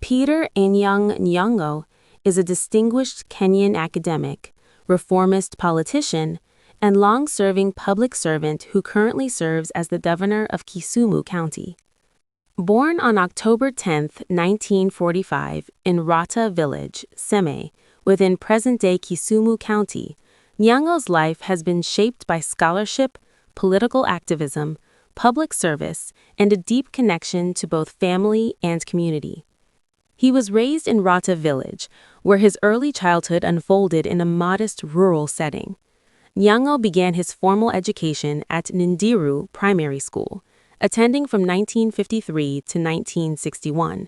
Peter Anyang Nyong'o is a distinguished Kenyan academic, reformist politician, and long-serving public servant who currently serves as the governor of Kisumu County. Born on October 10, 1945, in Rata Village, Seme, within present-day Kisumu County, Nyong'o's life has been shaped by scholarship, political activism, public service, and a deep connection to both family and community. He was raised in Rata Village, where his early childhood unfolded in a modest rural setting. Nyong'o began his formal education at Nindiru Primary School, attending from 1953 to 1961.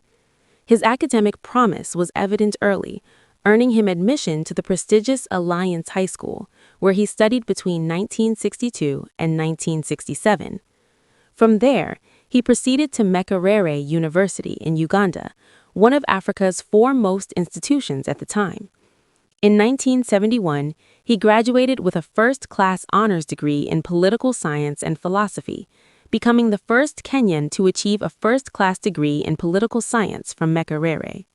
His academic promise was evident early, earning him admission to the prestigious Alliance High School, where he studied between 1962 and 1967. From there, he proceeded to Makerere University in Uganda, one of Africa's foremost institutions at the time. In 1971, he graduated with a first-class honors degree in political science and philosophy, becoming the first Kenyan to achieve a first-class degree in political science from Makerere.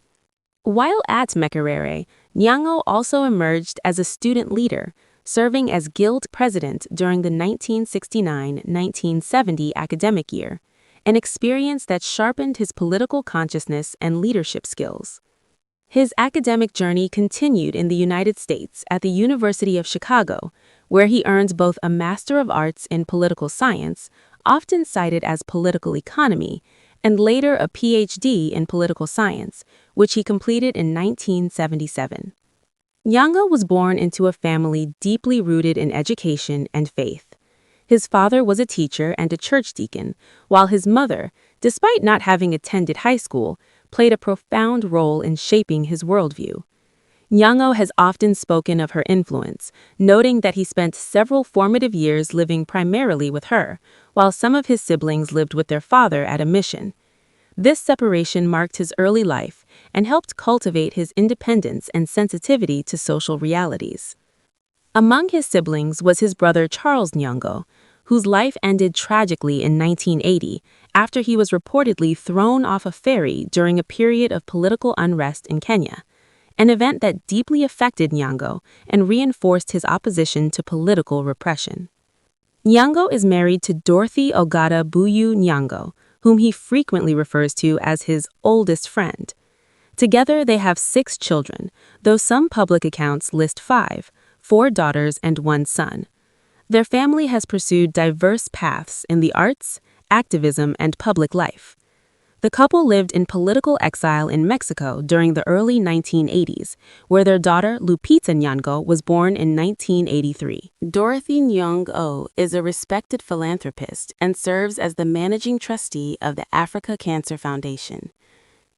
While at Makerere, Nyong'o also emerged as a student leader, serving as guild president during the 1969-1970 academic year, an experience that sharpened his political consciousness and leadership skills. His academic journey continued in the United States at the University of Chicago, where he earned both a Master of Arts in Political Science, often cited as political economy, and later a PhD in Political Science, which he completed in 1977. Nyong'o was born into a family deeply rooted in education and faith. His father was a teacher and a church deacon, while his mother, despite not having attended high school, played a profound role in shaping his worldview. Nyong'o has often spoken of her influence, noting that he spent several formative years living primarily with her, while some of his siblings lived with their father at a mission. This separation marked his early life and helped cultivate his independence and sensitivity to social realities. Among his siblings was his brother Charles Nyong'o, whose life ended tragically in 1980 after he was reportedly thrown off a ferry during a period of political unrest in Kenya, an event that deeply affected Nyong'o and reinforced his opposition to political repression. Nyong'o is married to Dorothy Ogata Buyu Nyong'o, whom he frequently refers to as his oldest friend. Together they have 6 children, though some public accounts list 5, 4 daughters and 1 son. Their family has pursued diverse paths in the arts, activism, and public life. The couple lived in political exile in Mexico during the early 1980s, where their daughter Lupita Nyong'o was born in 1983. Dorothy Nyong'o is a respected philanthropist and serves as the managing trustee of the Africa Cancer Foundation.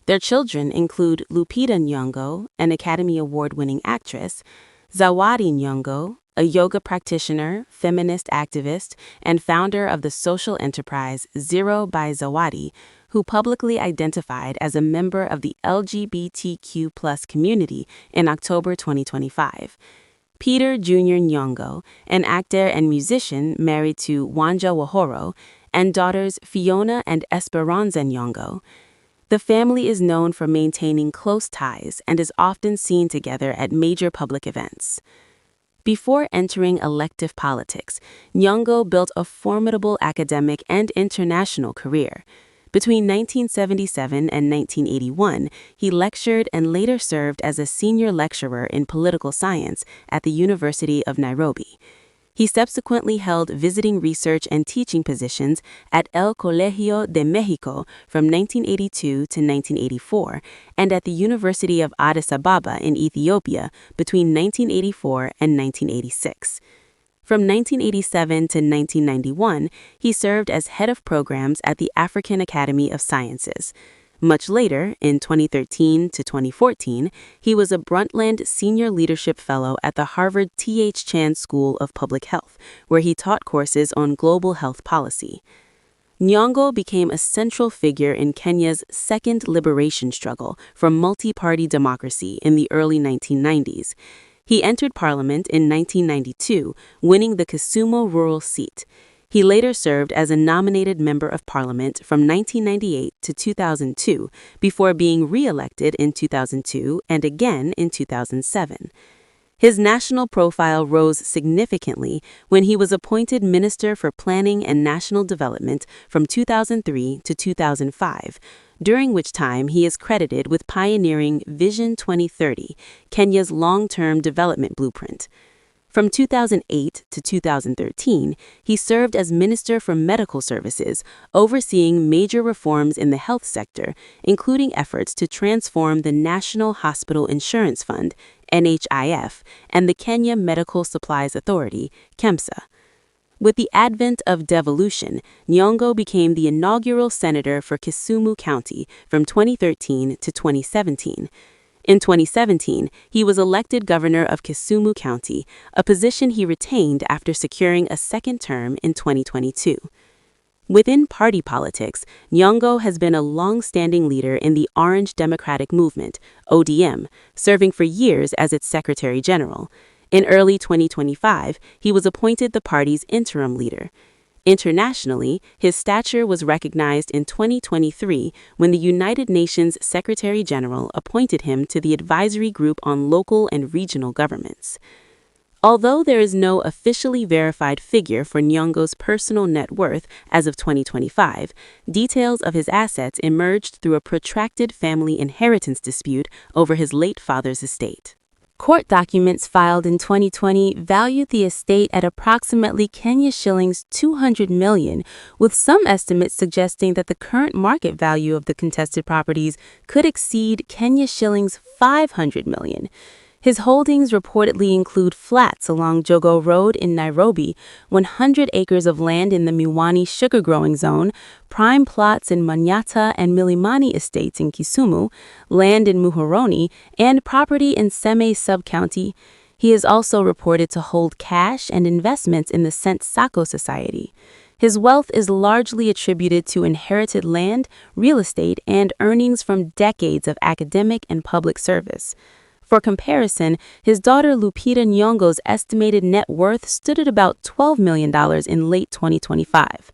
Their children include Lupita Nyong'o, an Academy Award-winning actress, Zawadi Nyong'o, a yoga practitioner, feminist activist, and founder of the social enterprise Zero by Zawadi, who publicly identified as a member of the LGBTQ+ community in October 2025. Peter Jr. Nyong'o, an actor and musician married to Wanja Wahoro, and daughters Fiona and Esperanza Nyong'o. The family is known for maintaining close ties and is often seen together at major public events. Before entering elective politics, Nyong'o built a formidable academic and international career. Between 1977 and 1981, he lectured and later served as a senior lecturer in political science at the University of Nairobi. He subsequently held visiting research and teaching positions at El Colegio de Mexico from 1982 to 1984 and at the University of Addis Ababa in Ethiopia between 1984 and 1986. From 1987 to 1991, he served as head of programs at the African Academy of Sciences. Much later, in 2013 to 2014, he was a Brundtland Senior Leadership Fellow at the Harvard T.H. Chan School of Public Health, where he taught courses on global health policy. Nyong'o became a central figure in Kenya's second liberation struggle for multi-party democracy in the early 1990s. He entered parliament in 1992, winning the Kisumu rural seat. He later served as a nominated member of parliament from 1998 to 2002 before being re-elected in 2002 and again in 2007. His national profile rose significantly when he was appointed Minister for Planning and National Development from 2003 to 2005, during which time he is credited with pioneering Vision 2030, Kenya's long-term development blueprint. From 2008 to 2013, he served as Minister for Medical Services, overseeing major reforms in the health sector, including efforts to transform the National Hospital Insurance Fund, NHIF, and the Kenya Medical Supplies Authority, KEMSA. With the advent of devolution, Nyong'o became the inaugural senator for Kisumu County from 2013 to 2017. In 2017, he was elected governor of Kisumu County, a position he retained after securing a second term in 2022. Within party politics, Nyong'o has been a long-standing leader in the Orange Democratic Movement, ODM, serving for years as its Secretary General. In early 2025, he was appointed the party's interim leader. Internationally, his stature was recognized in 2023 when the United Nations Secretary General appointed him to the Advisory Group on Local and Regional Governments. Although there is no officially verified figure for Nyong'o's personal net worth as of 2025, details of his assets emerged through a protracted family inheritance dispute over his late father's estate. Court documents filed in 2020 valued the estate at approximately Kenya shillings 200 million, with some estimates suggesting that the current market value of the contested properties could exceed Kenya shillings 500 million. His holdings reportedly include flats along Jogo Road in Nairobi, 100 acres of land in the Miwani sugar-growing zone, prime plots in Manyata and Milimani estates in Kisumu, land in Muhoroni, and property in Seme sub-county. He is also reported to hold cash and investments in the St. Sacco Society. His wealth is largely attributed to inherited land, real estate, and earnings from decades of academic and public service. For comparison, his daughter Lupita Nyong'o's estimated net worth stood at about $12 million in late 2025.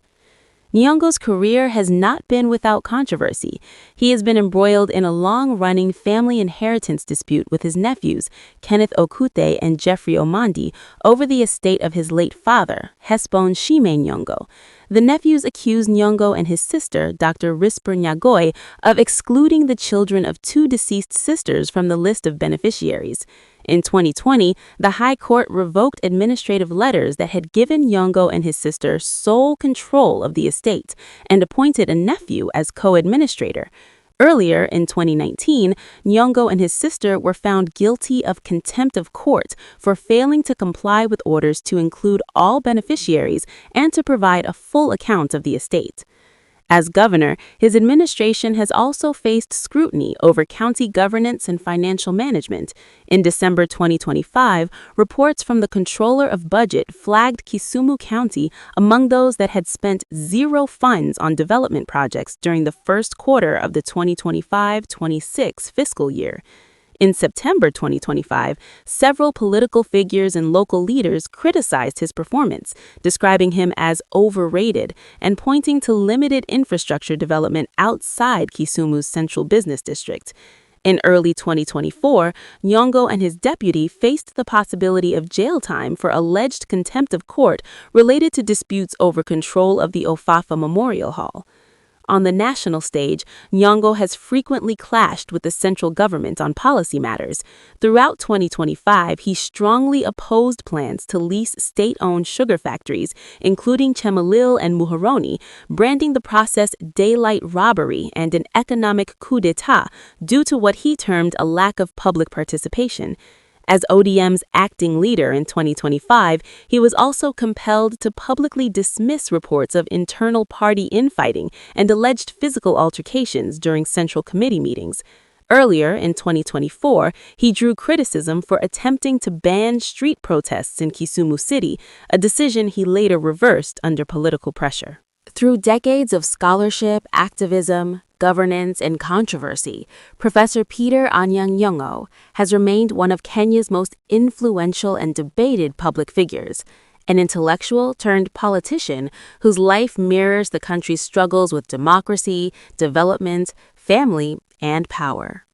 Nyong'o's career has not been without controversy. He has been embroiled in a long-running family inheritance dispute with his nephews, Kenneth Okute and Jeffrey Omandi, over the estate of his late father, Hesbon Shime Nyong'o. The nephews accuse Nyong'o and his sister, Dr. Risper Nyagoi, of excluding the children of two deceased sisters from the list of beneficiaries. In 2020, the High Court revoked administrative letters that had given Nyong'o and his sister sole control of the estate and appointed a nephew as co-administrator. Earlier, in 2019, Nyong'o and his sister were found guilty of contempt of court for failing to comply with orders to include all beneficiaries and to provide a full account of the estate. As governor, his administration has also faced scrutiny over county governance and financial management. In December 2025, reports from the Controller of Budget flagged Kisumu County among those that had spent zero funds on development projects during the first quarter of the 2025-26 fiscal year. In September 2025, several political figures and local leaders criticized his performance, describing him as overrated and pointing to limited infrastructure development outside Kisumu's central business district. In early 2024, Nyong'o and his deputy faced the possibility of jail time for alleged contempt of court related to disputes over control of the Ofafa Memorial Hall. On the national stage, Nyong'o has frequently clashed with the central government on policy matters. Throughout 2025, he strongly opposed plans to lease state-owned sugar factories, including Chemelil and Muhoroni, branding the process daylight robbery and an economic coup d'etat due to what he termed a lack of public participation. As ODM's acting leader in 2025, he was also compelled to publicly dismiss reports of internal party infighting and alleged physical altercations during Central Committee meetings. Earlier in 2024, he drew criticism for attempting to ban street protests in Kisumu City, a decision he later reversed under political pressure. Through decades of scholarship, activism, governance, and controversy, Professor Peter Anyang Nyong'o has remained one of Kenya's most influential and debated public figures. an intellectual turned politician whose life mirrors the country's struggles with democracy, development, family, and power.